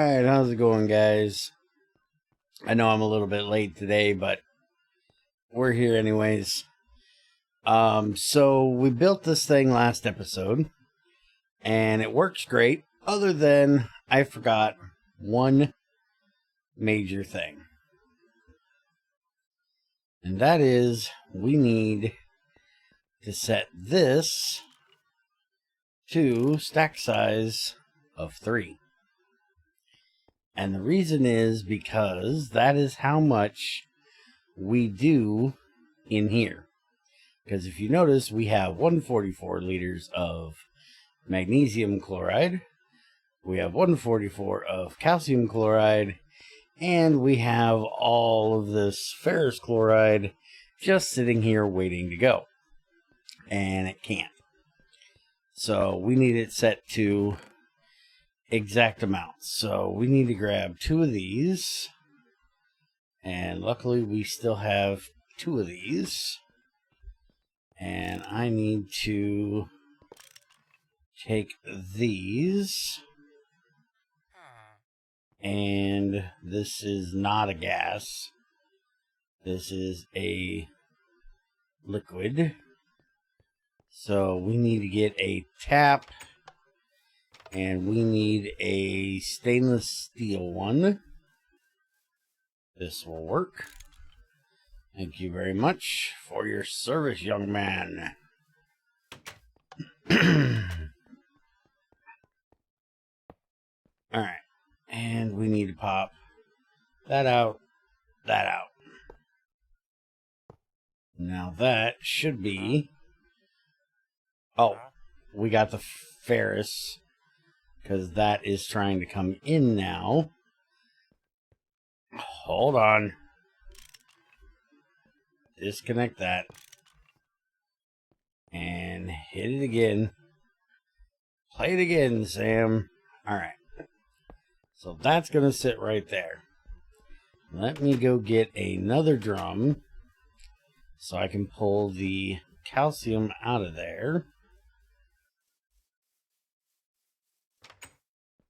Alright, how's it going, guys? I know I'm a little bit late today, but we're here anyways. So we built this thing last episode, and it works great, other than I forgot one major thing. And that is, we need to set this to stack size of 3. And the reason is because that is how much we do in here. Because if you notice, we have 144 liters of magnesium chloride, we have 144 of calcium chloride, and we have all of this ferrous chloride just sitting here waiting to go. And it can't. So we need it set to exact amounts. So we need to grab 2 of these, and luckily we still have 2 of these, and I need to take these, and this is not a gas, this is a liquid, so we need to get a tap. And we need a stainless steel one. This will work. Thank you very much for your service, young man. Alright. And we need to pop that out, that out. Now that should be... Oh, we got the ferrous, because that is trying to come in now. Hold on. Disconnect that. And hit it again. Play it again, Sam. Alright. So that's going to sit right there. Let me go get another drum so I can pull the calcium out of there.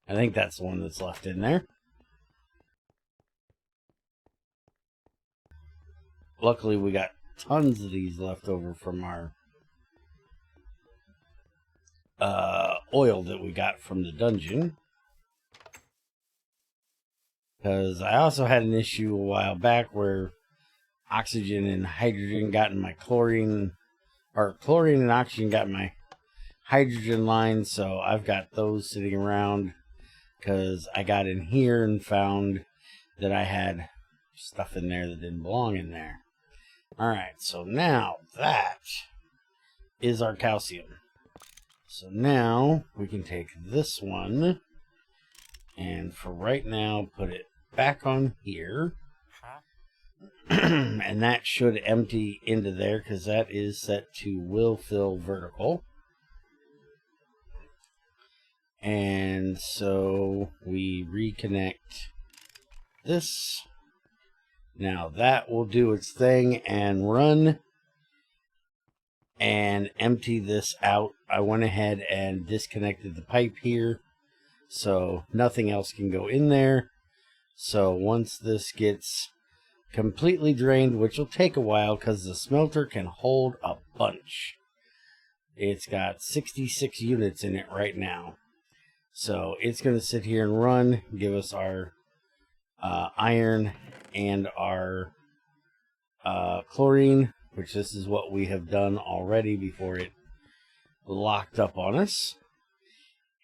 I think that's the one that's left in there. Luckily, we got tons of these left over from our oil that we got from the dungeon. Because I also had an issue a while back where oxygen and hydrogen got in my chlorine, or chlorine and oxygen got in my hydrogen line, so I've got those sitting around. Because I got in here and found that I had stuff in there that didn't belong in there. Alright, so now that is our calcium. So now we can take this one and for right now put it back on here. And that should empty into there because that is set to will fill vertical. And so we reconnect this. Now that will do its thing and run and empty this out. I went ahead and disconnected the pipe here so nothing else can go in there. So once this gets completely drained, which will take a while because the smelter can hold a bunch. It's got 66 units in it right now. So it's going to sit here and run, give us our iron and our chlorine, which this is what we have done already before it locked up on us.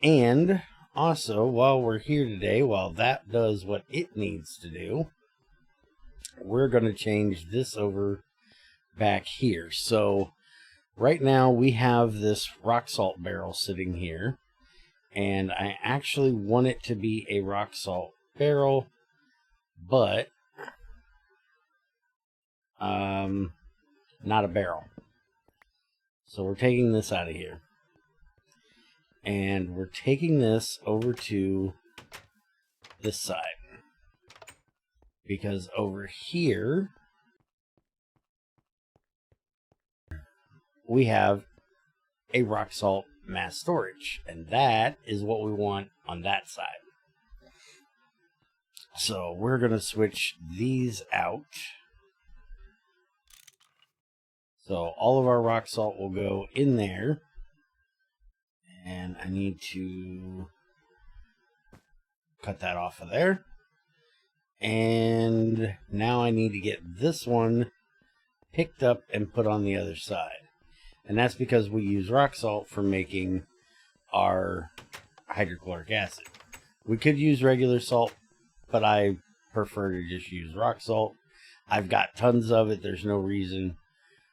And also, while we're here today, while that does what it needs to do, we're going to change this over back here. So right now we have this rock salt barrel sitting here. And I actually want it to be a rock salt barrel, but not a barrel. So we're taking this out of here. And we're taking this over to this side. Because over here, we have a rock salt mass storage, and that is what we want on that side. So we're going to switch these out. So all of our rock salt will go in there. And I need to cut that off of there. And now I need to get this one picked up and put on the other side. And that's because we use rock salt for making our hydrochloric acid. We could use regular salt, but I prefer to just use rock salt. I've got tons of it. There's no reason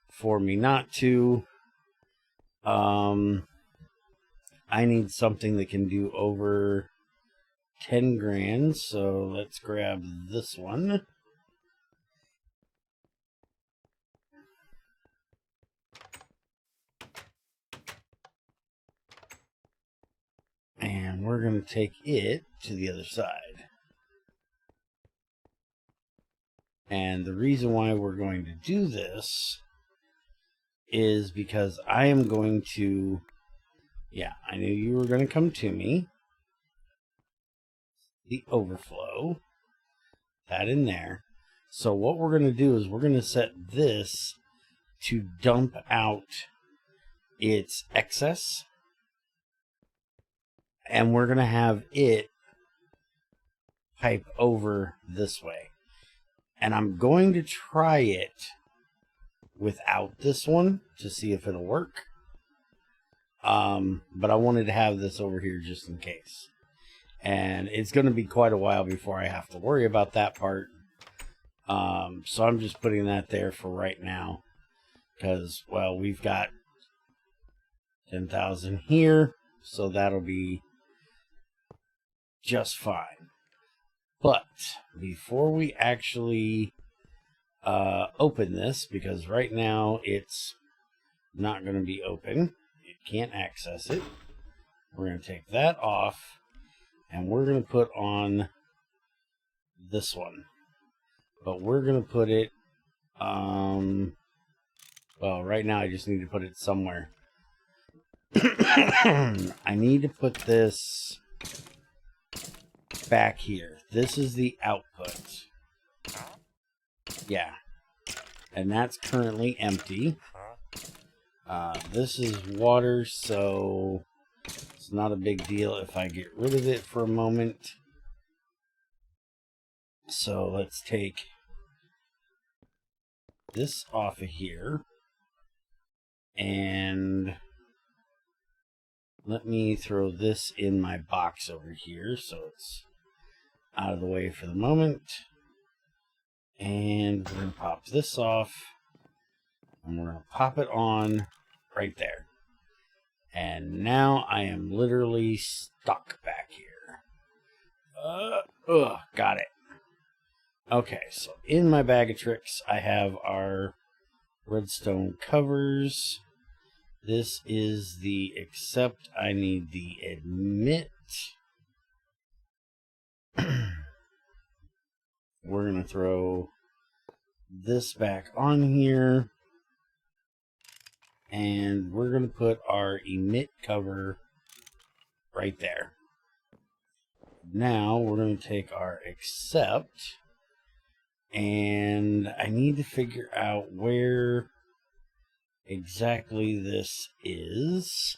for me not to. I need something that can do over 10 grand, so let's grab this one. And we're going to take it to the other side. And the reason why we're going to do this is because I am going to... Yeah, I knew you were going to come to me. The overflow. That in there. So what we're going to do is we're going to set this to dump out its excess. And we're going to have it pipe over this way. And I'm going to try it without this one to see if it'll work. But I wanted to have this over here just in case. And it's going to be quite a while before I have to worry about that part. So I'm just putting that there for right now. Because, well, we've got 10,000 here. So that'll be just fine. But before we actually open this, because right now it's not going to be open. It can't access it. We're going to take that off. And we're going to put on this one. But we're going to put it, well, right now I just need to put it somewhere. I need to put this back here. This is the output. Yeah. And that's currently empty. This is water, so it's not a big deal if I get rid of it for a moment. So let's take this off of here. And let me throw this in my box over here so it's out of the way for the moment. And we're going to pop this off. And we're going to pop it on right there. And now I am literally stuck back here. Got it. Okay, so in my bag of tricks, I have our redstone covers. This is the accept. I need the admit. We're going to throw this back on here. And we're going to put our emit cover right there. Now we're going to take our accept. And I need to figure out where exactly this is.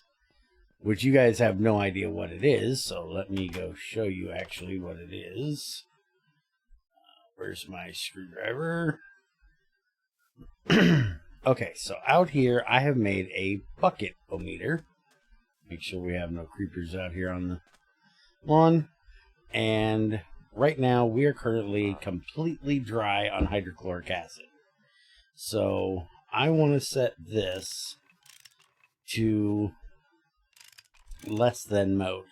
Which you guys have no idea what it is. So let me go show you actually what it is. Where's my screwdriver? Okay, so out here I have made a bucket-o-meter. Make sure we have no creepers out here on the lawn. And right now we are currently completely dry on hydrochloric acid. So I want to set this to less than mode.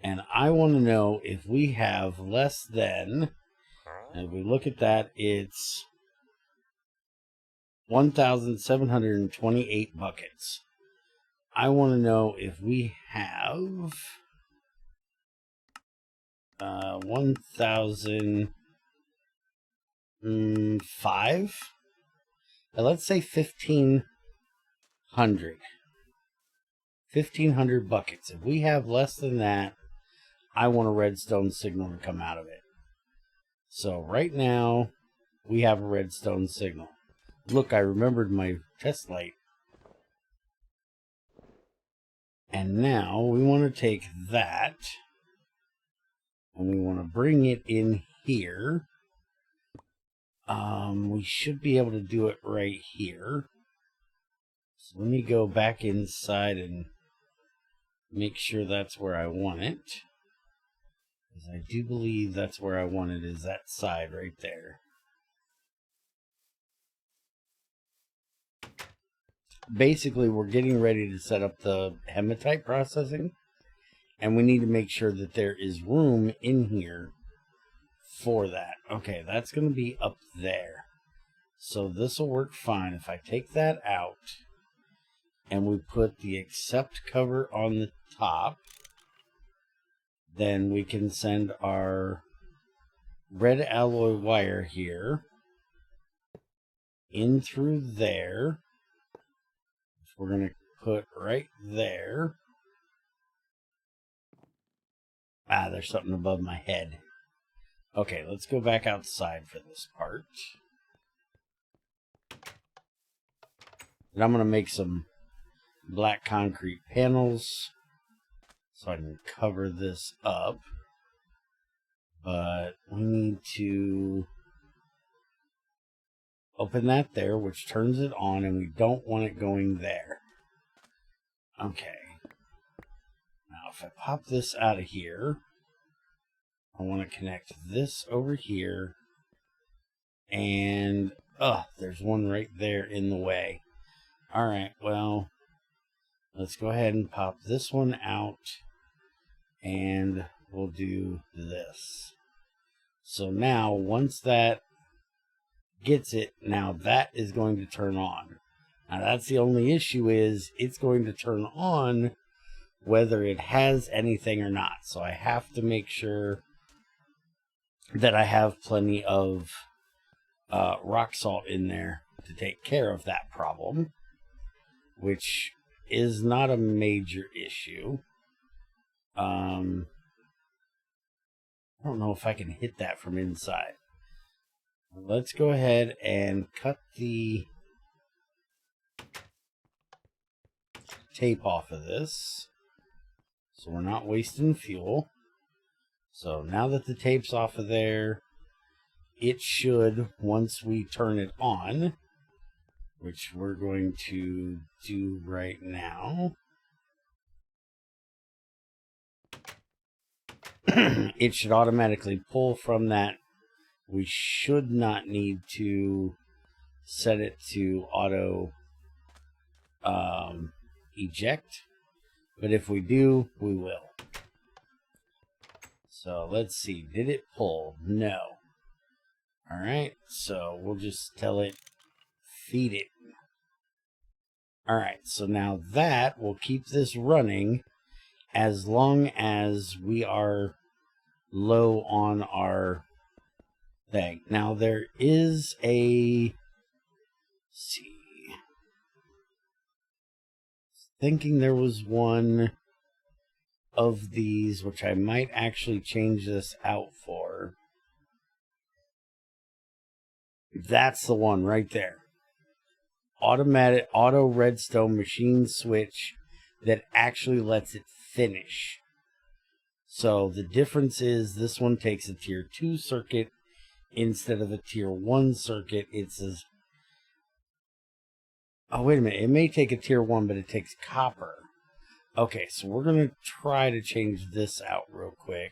And I want to know if we have less than, and if we look at that, it's 1,728 buckets. I want to know if we have 1,005. Let's say 1,500. 1,500 buckets. If we have less than that, I want a redstone signal to come out of it. So right now, we have a redstone signal. Look, I remembered my test light. And now we want to take that and we want to bring it in here. We should be able to do it right here. So let me go back inside and make sure that's where I want it. Because I do believe that's where I want it, is that side right there. Basically, we're getting ready to set up the hematite processing. And we need to make sure that there is room in here for that. Okay, that's going to be up there. So this will work fine. If I take that out and we put the accept cover on the top, then we can send our red alloy wire here in through there, which we're going to put right there. Ah, there's something above my head. Okay, let's go back outside for this part. And I'm going to make some black concrete panels so I can cover this up. But we need to open that there, which turns it on, and we don't want it going there. Okay. Now, if I pop this out of here, I want to connect this over here, and there's one right there in the way. Alright, well, let's go ahead and pop this one out, and we'll do this. So now, once that gets it, now that is going to turn on. Now that's the only issue, is it's going to turn on whether it has anything or not. So I have to make sure that I have plenty of rock salt in there to take care of that problem, which is not a major issue. I don't know if I can hit that from inside. Let's go ahead and cut the tape off of this so we're not wasting fuel. So now that the tape's off of there, it should, once we turn it on, which we're going to do right now, it should automatically pull from that. We should not need to set it to auto eject, but if we do, we will. So let's see, did it pull? No. Alright, so we'll just tell it, feed it. Alright, so now that will keep this running as long as we are low on our thing. Now there is a, see, thinking there was one of these which I might actually change this out for. That's the one right there. Automatic auto redstone machine switch that actually lets it finish. So the difference is this one takes a tier 2 circuit instead of a tier 1 circuit. It says, oh wait a minute, it may take a tier 1, but it takes copper. Okay, so we're going to try to change this out real quick,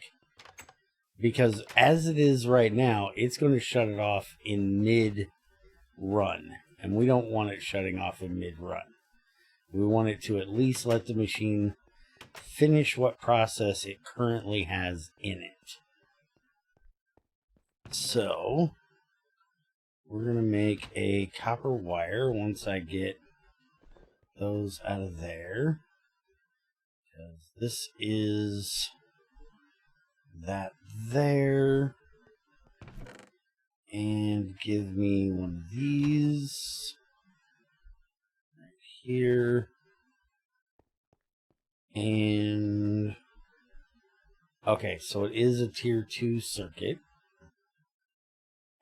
because as it is right now, it's going to shut it off in mid-run, and we don't want it shutting off in mid-run. We want it to at least let the machine finish what process it currently has in it. So we're going to make a copper wire once I get those out of there. Because this is that there. And give me one of these right here. And Okay, so it is a tier 2 circuit.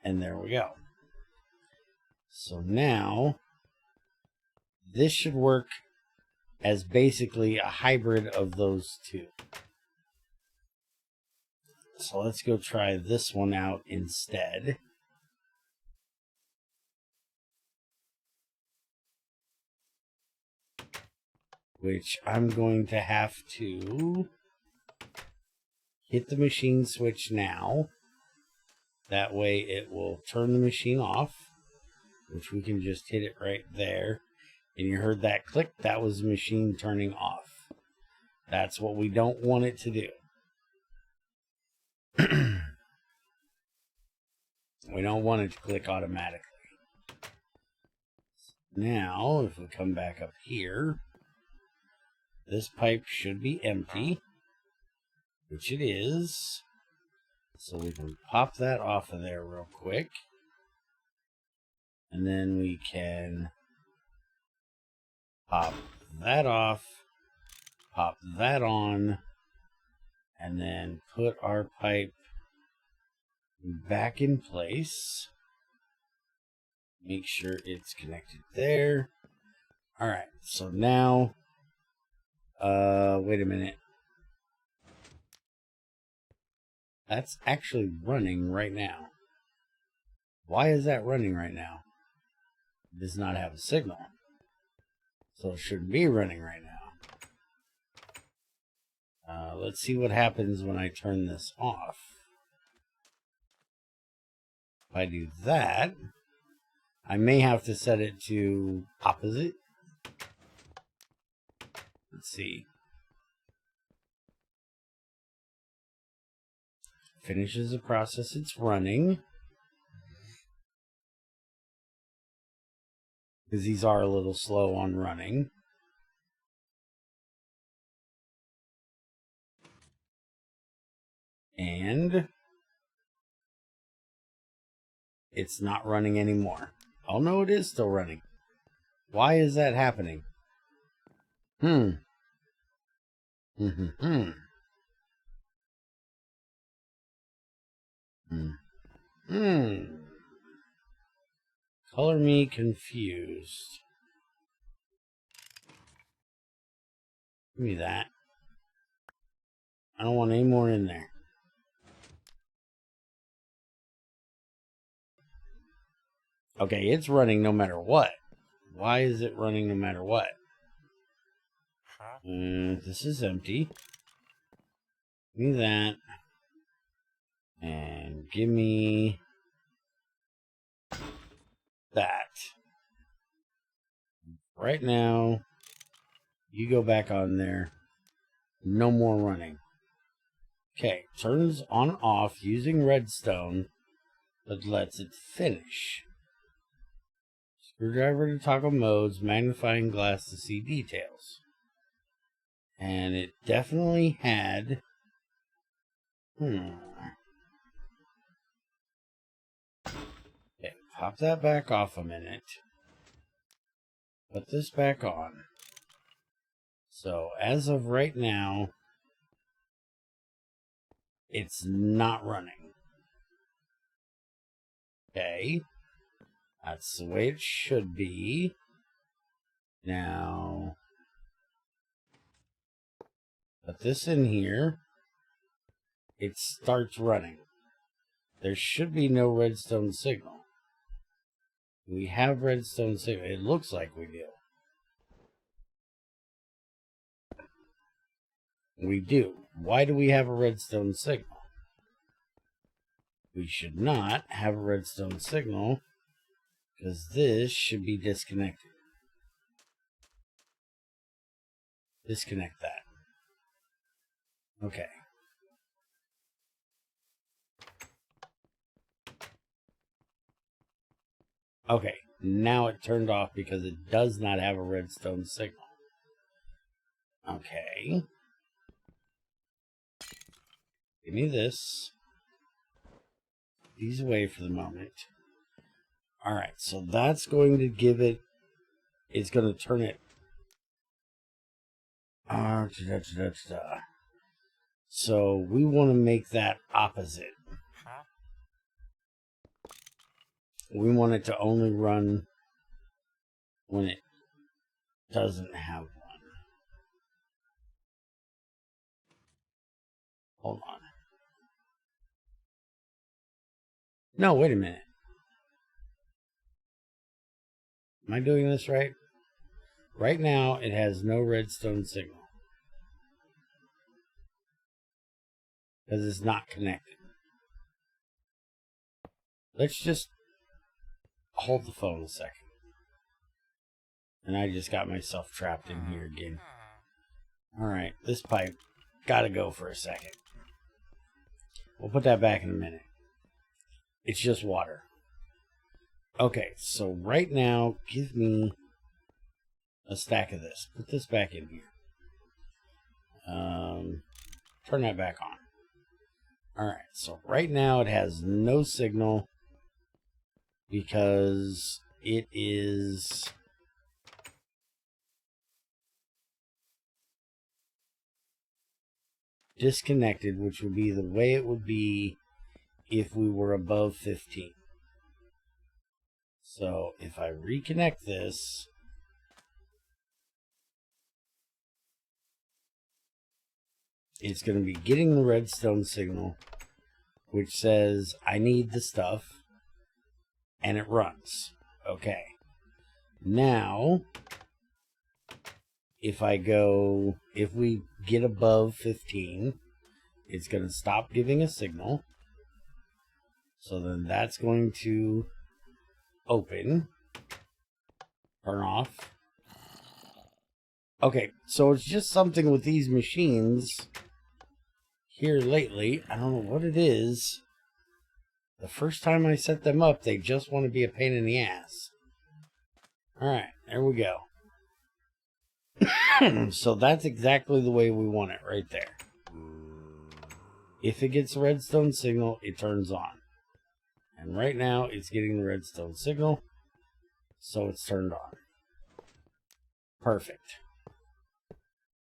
And there we go. So now, this should work as basically a hybrid of those two. So let's go try this one out instead. Which I'm going to have to hit the machine switch now. That way it will turn the machine off, which we can just hit it right there. And you heard that click, that was the machine turning off. That's what we don't want it to do. We don't want it to click automatically. Now, if we come back up here, this pipe should be empty, which it is. So we can pop that off of there real quick. And then we can pop that off, pop that on, and then put our pipe back in place. Make sure it's connected there. Alright, so now, wait a minute. That's actually running right now. Why is that running right now? It does not have a signal. So it shouldn't be running right now. Let's see what happens when I turn this off. If I do that, I may have to set it to opposite. Let's see. Finishes the process it's running. Because these are a little slow on running. And it's not running anymore. Oh no, it is still running. Why is that happening? Color me confused. Give me that. I don't want any more in there. Okay, it's running no matter what. Why is it running no matter what? This is empty. Give me that. And give me that. Right now, you go back on there. No more running. Okay, turns on and off using redstone, but lets it finish. Screwdriver to toggle modes, magnifying glass to see details. And it definitely had... Okay, pop that back off a minute. Put this back on. So, as of right now, it's not running. Okay. That's the way it should be. Now, put this in here. It starts running. There should be no redstone signal. We have redstone signal. It looks like we do. We do. Why do we have a redstone signal? We should not have a redstone signal because this should be disconnected. Disconnect that. Okay. Okay, now it turned off because it does not have a redstone signal. Okay. Give me this. These away for the moment. Alright, so that's going to give it... It's going to turn it... So we want to make that opposite. We want it to only run when it doesn't have one. Hold on. No, wait a minute. Am I doing this right? Right now, it has no redstone signal. Because it's not connected. Let's just hold the phone a second. And I just got myself trapped in here again. Alright, this pipe gotta go for a second. We'll put that back in a minute. It's just water. Okay, so right now, give me a stack of this. Put this back in here. Turn that back on. Alright, so right now it has no signal because it is disconnected, which would be the way it would be if we were above 15. So if I reconnect this, it's going to be getting the redstone signal, which says I need the stuff, and it runs. Okay. Now, if we get above 15, it's going to stop giving a signal. So then that's going to open, turn off. Okay, so it's just something with these machines here lately. I don't know what it is. The first time I set them up, they just want to be a pain in the ass. Alright, there we go. So that's exactly the way we want it right there. If it gets a redstone signal, it turns on. And right now, it's getting the redstone signal, so it's turned on. Perfect.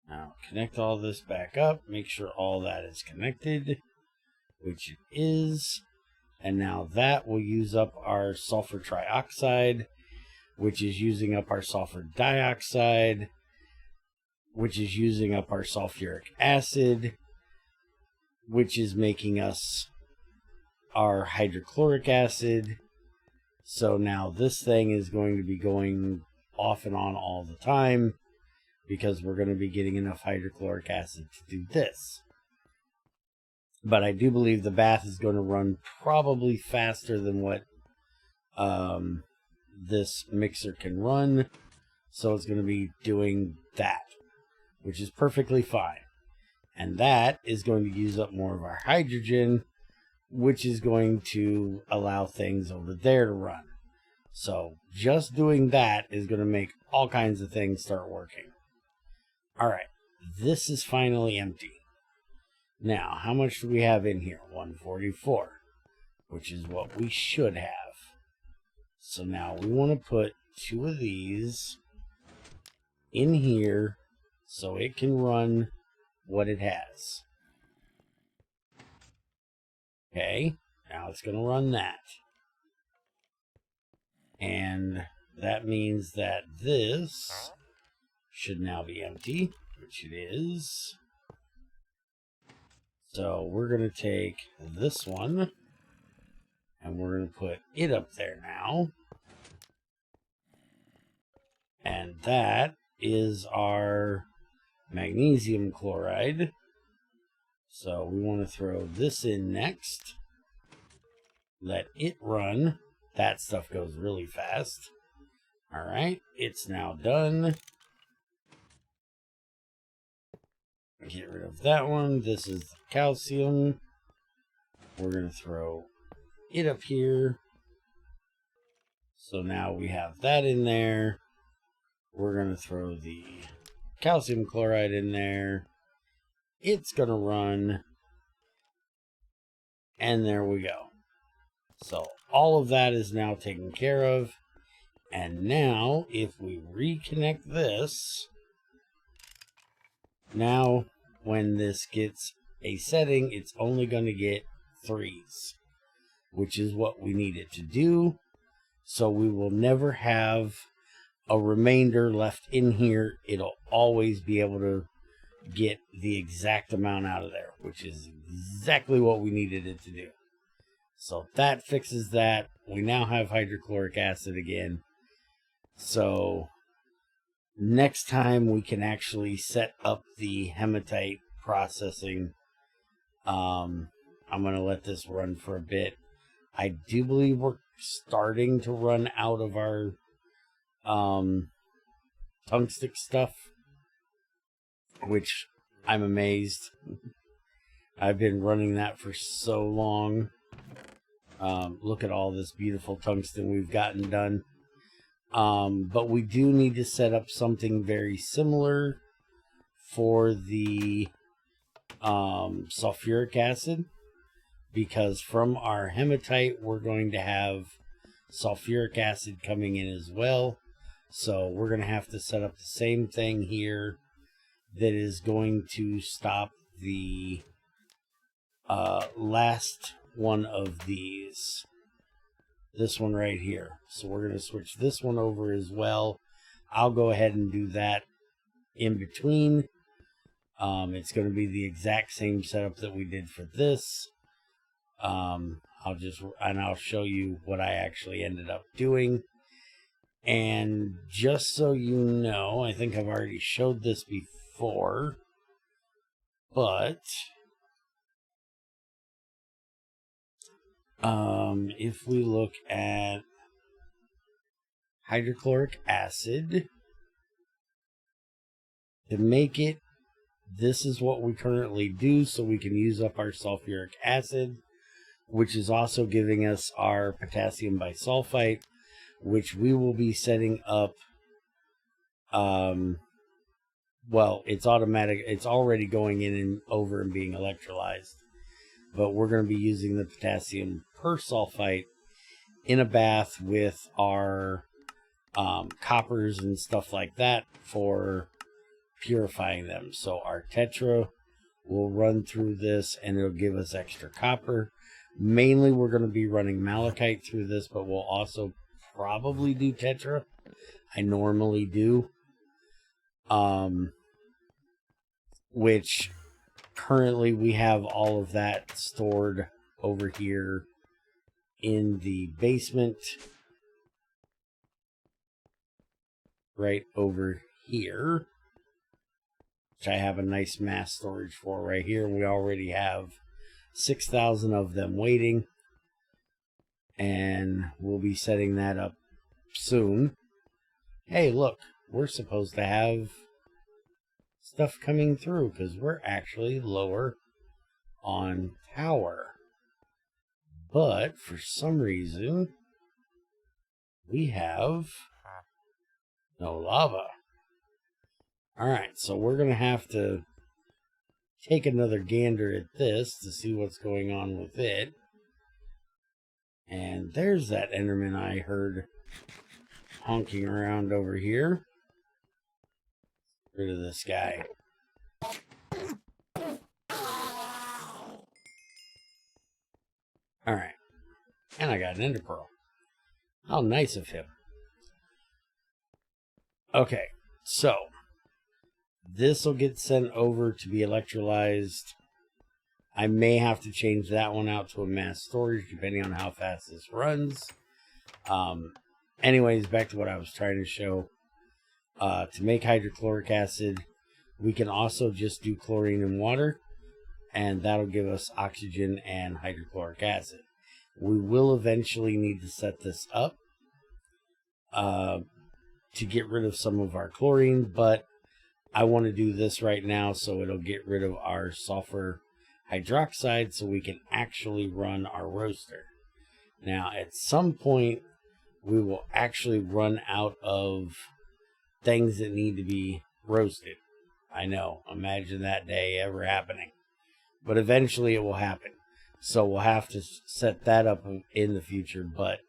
Now, connect all this back up. Make sure all that is connected, which it is. And now that will use up our sulfur trioxide, which is using up our sulfur dioxide, which is using up our sulfuric acid, which is making us our hydrochloric acid. So now this thing is going to be going off and on all the time because we're going to be getting enough hydrochloric acid to do this. But I do believe the bath is going to run probably faster than what this mixer can run. So it's going to be doing that, which is perfectly fine. And that is going to use up more of our hydrogen, which is going to allow things over there to run. So just doing that is going to make all kinds of things start working. All right, this is finally empty. Now, how much do we have in here? 144, which is what we should have. So now we want to put 2 of these in here so it can run what it has. Okay, now it's going to run that. And that means that this should now be empty, which it is. So we're going to take this one and we're going to put it up there now. And that is our magnesium chloride. So we want to throw this in next. Let it run. That stuff goes really fast. All right, it's now done. Get rid of that one. This is the calcium. We're going to throw it up here. So now we have that in there. We're going to throw the calcium chloride in there. It's going to run. And there we go. So all of that is now taken care of. And now if we reconnect this, now when this gets a setting, it's only going to get 3s, which is what we need it to do. So we will never have a remainder left in here. It'll always be able to get the exact amount out of there, which is exactly what we needed it to do. So that fixes that. We now have hydrochloric acid again. So next time we can actually set up the hematite processing. I'm going to let this run for a bit. I do believe we're starting to run out of our tungstic stuff, which I'm amazed. I've been running that for so long. Look at all this beautiful tungsten we've gotten done. But we do need to set up something very similar for the sulfuric acid, because from our hematite we're going to have sulfuric acid coming in as well. So we're going to have to set up the same thing here that is going to stop the last one of these. This one right here. So we're going to switch this one over as well. I'll go ahead and do that in between. It's going to be the exact same setup that we did for this. I'll show you what I actually ended up doing. And just so you know, I think I've already showed this before, but if we look at hydrochloric acid, to make it, this is what we currently do, so we can use up our sulfuric acid, which is also giving us our potassium bisulfite, which we will be setting up. Well, it's automatic. It's already going in and over and being electrolyzed. But we're going to be using the potassium persulfite in a bath with our coppers and stuff like that for purifying them. So our tetra will run through this and it'll give us extra copper. Mainly we're going to be running malachite through this, but we'll also probably do tetra. I normally do. Which currently we have all of that stored over here in the basement. Right over here. Which I have a nice mass storage for right here. We already have 6,000 of them waiting. And we'll be setting that up soon. Hey, look, we're supposed to have stuff coming through because we're actually lower on power. But for some reason, we have no lava. Alright, so we're going to have to take another gander at this to see what's going on with it. And there's that Enderman I heard honking around over here. Get rid of this guy. Alright. And I got an ender pearl. How nice of him. Okay, so this will get sent over to be electrolyzed. I may have to change that one out to a mass storage depending on how fast this runs. Anyways, back to what I was trying to show. To make hydrochloric acid, we can also just do chlorine and water, and that'll give us oxygen and hydrochloric acid. We will eventually need to set this up to get rid of some of our chlorine, but I want to do this right now so it'll get rid of our sulfur hydroxide so we can actually run our roaster. Now, at some point, we will actually run out of things that need to be roasted. I know, imagine that day ever happening. But eventually it will happen. So we'll have to set that up in the future, but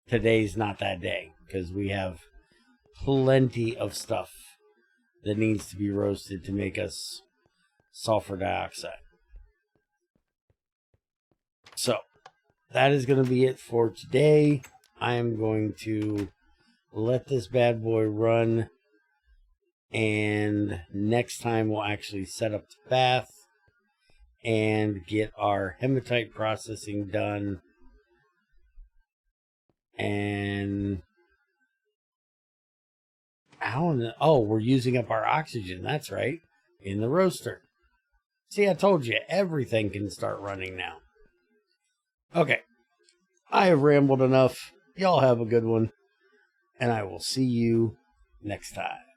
today's not that day because we have plenty of stuff that needs to be roasted to make us sulfur dioxide. So that is going to be it for today. I am going to let this bad boy run, and next time we'll actually set up the bath and get our hematite processing done. And oh, we're using up our oxygen. That's right, in the roaster. See, I told you, everything can start running now. Okay, I have rambled enough. Y'all have a good one, and I will see you next time.